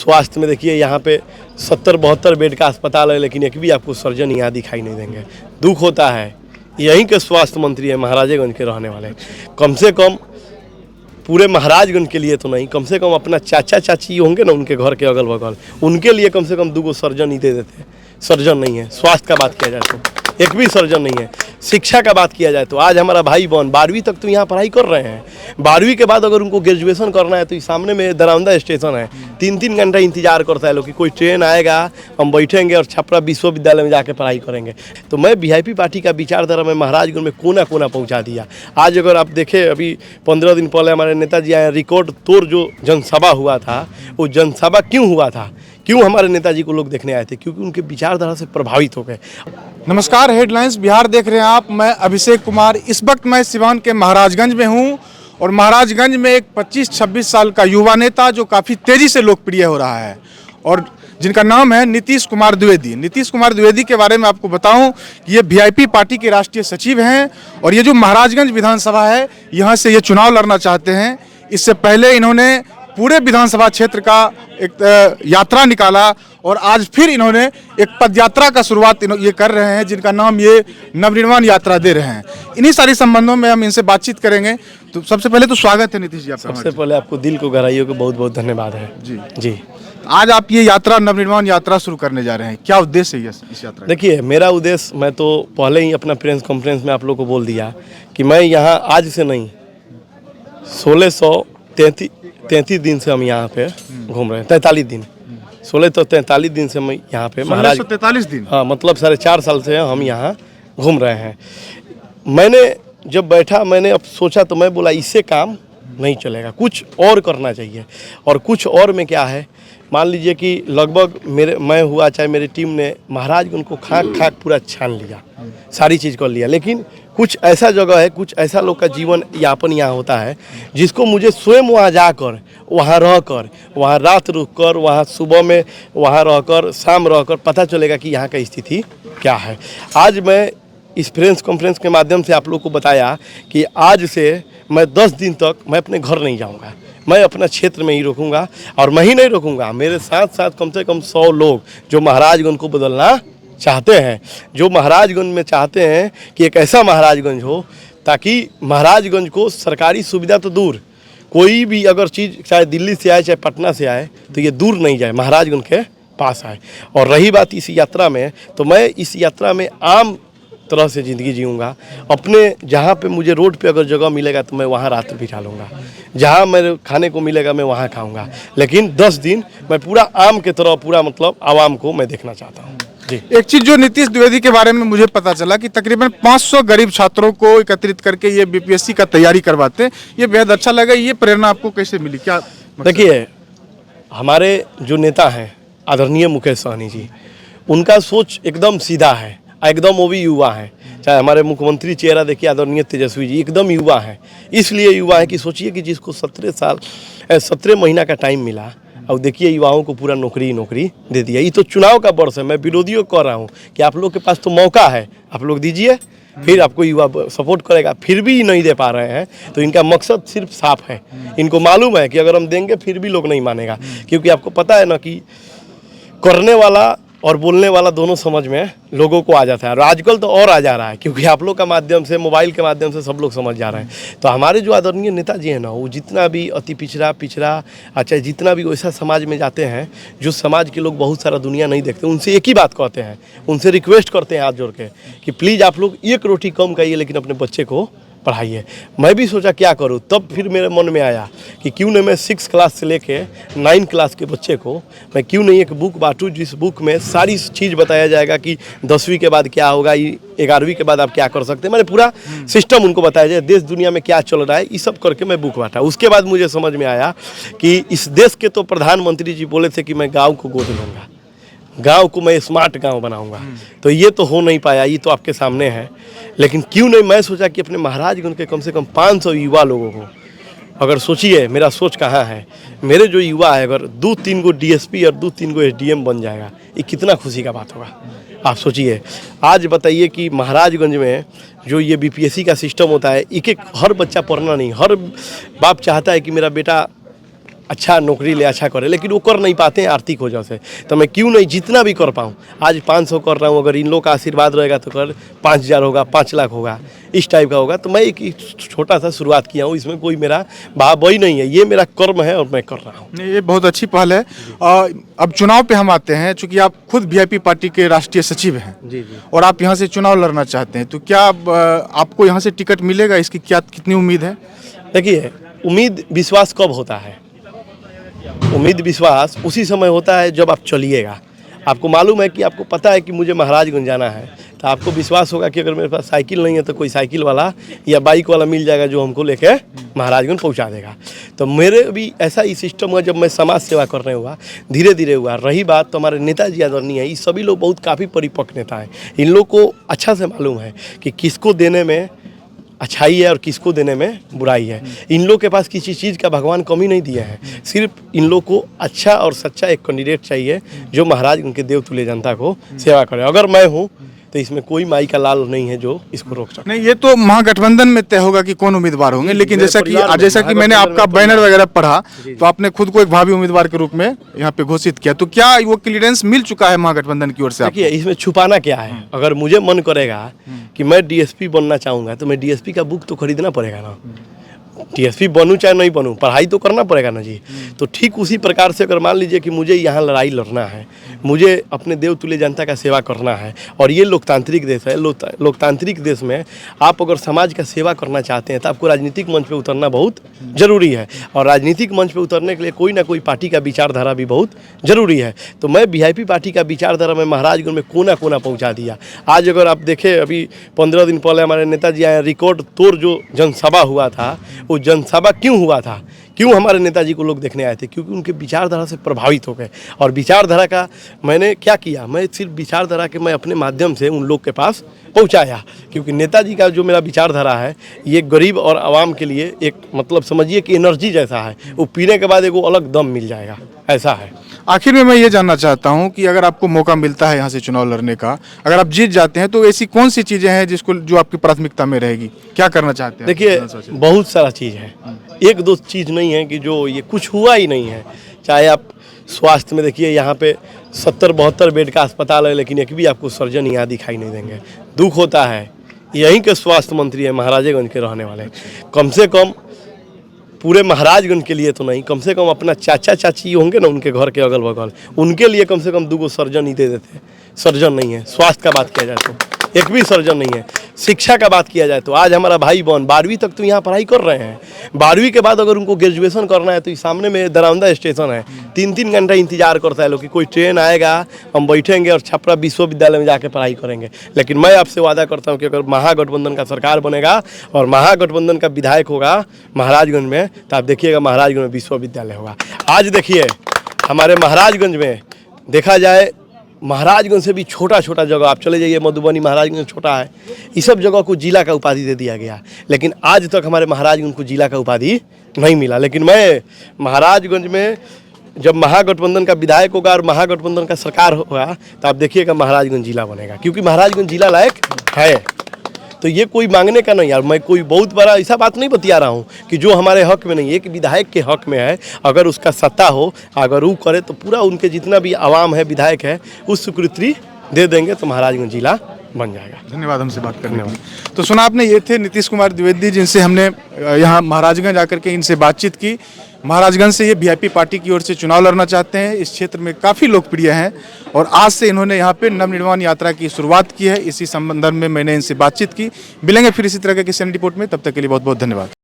स्वास्थ्य में देखिए यहाँ पे 70-72 बेड का अस्पताल है, लेकिन एक भी आपको सर्जन यहाँ दिखाई नहीं देंगे। दुख होता है, यहीं के स्वास्थ्य मंत्री है, महाराजेगंज के रहने वाले। कम से कम पूरे महाराजगंज के लिए तो नहीं, कम से कम अपना चाचा चाची होंगे ना उनके घर के अगल बगल, उनके लिए कम से कम 2 सर्जन ही दे देते। सर्जन नहीं है। स्वास्थ्य का बात किया जाए तो एक भी सर्जन नहीं है। शिक्षा का बात किया जाए तो आज हमारा भाई बहन 12वीं तक तो यहाँ पढ़ाई कर रहे हैं। 12वीं के बाद अगर उनको ग्रेजुएशन करना है तो इस सामने में दरौंदा स्टेशन है, 3-3 घंटा इंतजार करता है लोग कि कोई ट्रेन आएगा, हम बैठेंगे और छपरा विश्वविद्यालय में जाके पढ़ाई करेंगे। तो मैं वीआईपी पार्टी का विचारधारा में महाराजगंज में कोना कोना पहुँचा दिया। आज अगर आप देखें, अभी 15 दिन पहले हमारे नेताजी आए, रिकॉर्ड तोड़ जो जनसभा हुआ था, वो जनसभा क्यों हुआ था, क्यों हमारे नेताजी को लोग देखने आए थे? क्योंकि उनके विचारधारा से प्रभावित हो गए। नमस्कार, हेडलाइंस बिहार देख रहे हैं आप। मैं अभिषेक कुमार। इस वक्त मैं सिवान के महाराजगंज में हूं और महाराजगंज में एक 25-26 साल का युवा नेता जो काफ़ी तेज़ी से लोकप्रिय हो रहा है और जिनका नाम है नीतीश कुमार द्विवेदी। नीतीश कुमार द्विवेदी के बारे में आपको बताऊं कि ये वीआईपी पार्टी के राष्ट्रीय सचिव हैं और ये जो महाराजगंज विधानसभा है, यहाँ से ये चुनाव लड़ना चाहते हैं। इससे पहले इन्होंने पूरे विधानसभा क्षेत्र का एक यात्रा निकाला और आज फिर इन्होंने एक पदयात्रा का शुरुआत ये कर रहे हैं, जिनका नाम ये नवनिर्माण यात्रा दे रहे हैं। इन्हीं सारी संबंधों में हम इनसे बातचीत करेंगे। तो सबसे पहले तो स्वागत है नीतीश जी आपका। सबसे पहले आपको दिल को गहराइयों को बहुत बहुत धन्यवाद है। जी आज आप ये यात्रा नवनिर्माण यात्रा शुरू करने जा रहे हैं, क्या उद्देश्य है इस यात्रा? देखिए, मेरा उद्देश्य, मैं तो पहले ही अपना प्रेस कॉन्फ्रेंस में आप लोग को बोल दिया कि मैं यहाँ आज से नहीं, 1633 दिन से हम यहाँ पे घूम रहे हैं। 43 दिन, 1643 दिन से मैं यहाँ पे महाराज 43 दिन, हाँ, मतलब 4.5 साल से हम यहाँ घूम रहे हैं। मैंने जब बैठा, मैंने अब सोचा तो मैं बोला इससे काम नहीं चलेगा, कुछ और करना चाहिए। और कुछ और में क्या है, मान लीजिए कि लगभग मैं हुआ चाहे मेरी टीम ने महाराजगंज को खाक पूरा छान लिया, सारी चीज़ कर लिया, लेकिन कुछ ऐसा जगह है, कुछ ऐसा लोग का जीवन यापन यहाँ होता है जिसको मुझे स्वयं वहाँ जाकर, वहाँ रहकर, वहाँ रात रुक कर, वहाँ सुबह में वहाँ रहकर, शाम रहकर पता चलेगा कि यहाँ की स्थिति क्या है। आज मैं इस प्रेस कॉन्फ्रेंस के माध्यम से आप लोग को बताया कि आज से मैं 10 दिन तक मैं अपने घर नहीं जाऊँगा, मैं अपना क्षेत्र में ही रुकूंगा। और मैं ही नहीं रुकूंगा, मेरे साथ साथ कम से कम 100 लोग जो महाराजगंज को बदलना चाहते हैं, जो महाराजगंज में चाहते हैं कि एक ऐसा महाराजगंज हो ताकि महाराजगंज को सरकारी सुविधा तो दूर, कोई भी अगर चीज़ चाहे दिल्ली से आए चाहे पटना से आए तो ये दूर नहीं जाए, महाराजगंज के पास आए। और रही बात इस यात्रा में, तो मैं इस यात्रा में आम तरह से ज़िंदगी जीऊँगा। अपने जहाँ पे मुझे रोड पे अगर जगह मिलेगा तो मैं वहाँ रात बिता लूँगा, जहाँ मेरे खाने को मिलेगा मैं वहाँ खाऊँगा, लेकिन 10 दिन मैं पूरा आम के तरह, पूरा मतलब आवाम को मैं देखना चाहता हूँ। जी, एक चीज़ जो नीतीश द्विवेदी के बारे में मुझे पता चला कि तकरीबन 500 गरीब छात्रों को एकत्रित करके ये बीपीएससी का तैयारी करवाते हैं, ये बेहद अच्छा लगा। ये प्रेरणा आपको कैसे मिली, क्या? देखिए, हमारे जो नेता हैं आदरणीय मुकेश सहनी जी, उनका सोच एकदम सीधा है, एकदम वो भी युवा हैं। चाहे हमारे मुख्यमंत्री चेहरा देखिए आदरणीय तेजस्वी जी, एकदम युवा हैं। इसलिए युवा है कि सोचिए कि जिसको 17 महीना का टाइम मिला और देखिए युवाओं को पूरा नौकरी दे दिया। ये तो चुनाव का वर्ष है, मैं विरोधियों को कह रहा हूँ कि आप लोग के पास तो मौका है, आप लोग दीजिए, फिर आपको युवा सपोर्ट करेगा। फिर भी नहीं दे पा रहे हैं तो इनका मकसद सिर्फ साफ है। इनको मालूम है कि अगर हम देंगे फिर भी लोग नहीं मानेगा, क्योंकि आपको पता है ना कि करने वाला और बोलने वाला दोनों समझ में लोगों को आ जाता है। और आजकल तो और आ जा रहा है, क्योंकि आप लोग का माध्यम से, मोबाइल के माध्यम से सब लोग समझ जा रहे हैं। तो हमारे जो आदरणीय नेताजी हैं ना, वो जितना भी अति पिछड़ा अच्छा जितना भी वैसा समाज में जाते हैं जो समाज के लोग बहुत सारा दुनिया नहीं देखते, उनसे एक ही बात कहते हैं, उनसे रिक्वेस्ट करते हैं हाथ जोड़ के कि प्लीज़ आप लोग 1 रोटी कम खाइए लेकिन अपने बच्चे को पढ़ाइए। मैं भी सोचा क्या करूं, तब फिर मेरे मन में आया कि क्यों नहीं मैं 6 क्लास से लेके 9 क्लास के बच्चे को मैं क्यों नहीं एक बुक बांटूं, जिस बुक में सारी चीज़ बताया जाएगा कि 10वीं के बाद क्या होगा, 11वीं के बाद आप क्या कर सकते हैं, मैंने पूरा सिस्टम उनको बताया जाए, देश दुनिया में क्या चल रहा है, ये सब करके मैं बुक बांटा। उसके बाद मुझे समझ में आया कि इस देश के तो प्रधानमंत्री जी बोले थे कि मैं गाँव को गोद लूँगा, गांव को मैं स्मार्ट गांव बनाऊंगा, तो ये तो हो नहीं पाया, ये तो आपके सामने है। लेकिन क्यों नहीं, मैं सोचा कि अपने महाराजगंज के कम से कम 500 युवा लोगों को, अगर सोचिए मेरा सोच कहाँ है, मेरे जो युवा है अगर 2-3 गो डीएसपी और 2-3 गो एसडीएम बन जाएगा, ये कितना खुशी का बात होगा। आप सोचिए, आज बताइए कि महाराजगंज में जो ये बीपीएससी का सिस्टम होता है, एक हर बच्चा पढ़ना नहीं, हर बाप चाहता है कि मेरा बेटा अच्छा नौकरी ले अच्छा करे, लेकिन वो कर नहीं पाते हैं आर्थिक वजह से। तो मैं क्यों नहीं जितना भी कर पाऊँ, आज 500 कर रहा हूँ, अगर इन लोग का आशीर्वाद रहेगा तो कर 5000 होगा, 5 लाख होगा, इस टाइप का होगा। तो मैं एक छोटा सा शुरुआत किया हूँ, इसमें कोई मेरा भाई नहीं है, ये मेरा कर्म है और मैं कर रहा हूँ। नहीं, ये बहुत अच्छी पहल है। अब चुनाव पे हम आते हैं, चूंकि आप खुद वीआईपी पार्टी के राष्ट्रीय सचिव हैं जी जी। और आप यहाँ से चुनाव लड़ना चाहते हैं, तो क्या आपको यहाँ से टिकट मिलेगा? इसकी क्या कितनी उम्मीद है? देखिए, उम्मीद विश्वास कब होता है? उम्मीद विश्वास उसी समय होता है जब आप चलिएगा। आपको मालूम है कि आपको पता है कि मुझे महाराजगंज जाना है, तो आपको विश्वास होगा कि अगर मेरे पास साइकिल नहीं है तो कोई साइकिल वाला या बाइक वाला मिल जाएगा जो हमको लेके महाराजगंज पहुंचा देगा। तो मेरे भी ऐसा ही सिस्टम हुआ जब मैं समाज सेवा करने हुआ, धीरे धीरे हुआ। रही बात तो हमारे नेताजी आदरणीय है, ये सभी लोग बहुत काफ़ी परिपक्व नेता हैं। इन लोग को अच्छा से मालूम है कि किसको देने में अच्छाई है और किसको देने में बुराई है। इन लोग के पास किसी चीज़ का भगवान कमी नहीं दिया है, सिर्फ इन लोग को अच्छा और सच्चा एक कैंडिडेट चाहिए जो महाराज उनके देवतुल्य जनता को सेवा करे। अगर मैं हूँ तो इसमें कोई माई का लाल नहीं है जो इसको रोक सके। नहीं, ये तो महागठबंधन में तय होगा कि कौन उम्मीदवार होंगे, लेकिन जैसा कि मैंने आपका बैनर वगैरह पढ़ा, तो आपने खुद को एक भावी उम्मीदवार के रूप में यहाँ पे घोषित किया, तो क्या वो क्लियरेंस मिल चुका है महागठबंधन की ओर से? देखिए, इसमें छुपाना क्या है? अगर मुझे मन करेगा कि मैं डीएसपी बनना चाहूँगा तो मैं डीएसपी का बुक तो खरीदना पड़ेगा ना। डीएसपी बनूँ चाहे नहीं बनूँ, पढ़ाई तो करना पड़ेगा ना जी। तो ठीक उसी प्रकार से अगर मान लीजिए कि मुझे यहाँ लड़ाई लड़ना है, मुझे अपने देवतुल्य जनता का सेवा करना है, और ये लोकतांत्रिक देश है। लोकतांत्रिक देश में आप अगर समाज का सेवा करना चाहते हैं तो आपको राजनीतिक मंच पे उतरना बहुत ज़रूरी है, और राजनीतिक मंच पे उतरने के लिए कोई ना कोई पार्टी का विचारधारा भी बहुत ज़रूरी है। तो मैं वीआईपी पार्टी का विचारधारा में महाराजगंज में कोना कोना पहुँचा दिया। आज अगर आप देखें, अभी 15 दिन पहले हमारे नेताजी आए, रिकॉर्ड तोड़ जो जनसभा हुआ था, वो जनसभा क्यों हुआ था, क्यों हमारे नेताजी को लोग देखने आए थे? क्योंकि उनके विचारधारा से प्रभावित हो गए। और विचारधारा का मैंने क्या किया, मैं सिर्फ विचारधारा के मैं अपने माध्यम से उन लोग के पास पहुंचाया। क्योंकि नेताजी का जो मेरा विचारधारा है, ये गरीब और आवाम के लिए एक मतलब समझिए कि एनर्जी जैसा है, वो पीने के बाद एक वो अलग दम मिल जाएगा, ऐसा है। आखिर में मैं ये जानना चाहता हूँ कि अगर आपको मौका मिलता है यहाँ से चुनाव लड़ने का, अगर आप जीत जाते हैं, तो ऐसी कौन सी चीज़ें हैं जो आपकी प्राथमिकता में रहेगी? क्या करना चाहते हैं? देखिए, बहुत सारा चीज़ है, एक दो चीज़ नहीं है कि जो ये कुछ हुआ ही नहीं है। चाहे आप स्वास्थ्य में देखिए, यहाँ पे 70-72 बेड का अस्पताल है, लेकिन एक भी आपको सर्जन यहाँ दिखाई नहीं देंगे। दुख होता है, यहीं के स्वास्थ्य मंत्री है, महाराजेगंज के रहने वाले। कम से कम पूरे महाराजगंज के लिए तो नहीं, कम से कम अपना चाचा चाची होंगे ना उनके घर के अगल बगल, उनके लिए कम से कम 2 सर्जन ही दे देते। सर्जन नहीं है। स्वास्थ्य का बात किया जाए तो एक भी सर्जन नहीं है। शिक्षा का बात किया जाए तो आज हमारा भाई बहन 12वीं तक तो यहाँ पढ़ाई कर रहे हैं। 12वीं के बाद अगर उनको ग्रेजुएशन करना है तो इस सामने में दरौंदा स्टेशन है, 3-3 घंटा इंतजार करता है लोग कि कोई ट्रेन आएगा, हम बैठेंगे और छपरा विश्वविद्यालय में जाके पढ़ाई करेंगे। लेकिन मैं आपसे वादा करता हूँ कि अगर महागठबंधन का सरकार बनेगा और महागठबंधन का विधायक होगा महाराजगंज में, तो आप देखिएगा महाराजगंज में विश्वविद्यालय होगा। आज देखिए हमारे महाराजगंज में देखा जाए, महाराजगंज से भी छोटा छोटा जगह आप चले जाइए, मधुबनी महाराजगंज छोटा है, इस सब जगह को जिला का उपाधि दे दिया गया, लेकिन आज तक हमारे महाराजगंज को जिला का उपाधि नहीं मिला। लेकिन मैं महाराजगंज में जब महागठबंधन का विधायक होगा और महागठबंधन का सरकार होगा तो आप देखिएगा महाराजगंज जिला बनेगा, क्योंकि महाराजगंज जिला लायक है। तो ये कोई मांगने का नहीं यार, मैं कोई बहुत बड़ा ऐसा बात नहीं बतिया रहा हूँ कि जो हमारे हक में नहीं है, कि विधायक के हक में है। अगर उसका सत्ता हो, अगर वो करे तो पूरा उनके जितना भी आवाम है, विधायक है, उस स्वीकृति दे देंगे तो महाराजगंज जिला बन जाएगा। धन्यवाद हमसे बात करने के लिए। तो सुना आपने, ये थे नीतीश कुमार द्विवेदी, जिनसे हमने यहाँ महाराजगंज आकर के इनसे बातचीत की। महाराजगंज से ये वीआईपी पार्टी की ओर से चुनाव लड़ना चाहते हैं, इस क्षेत्र में काफ़ी लोकप्रिय हैं और आज से इन्होंने यहाँ पे नवनिर्माण यात्रा की शुरुआत की है। इसी संबंध में मैंने इनसे बातचीत की। मिलेंगे फिर इसी तरह के किसी अन्य रिपोर्ट में, तब तक के लिए बहुत बहुत धन्यवाद।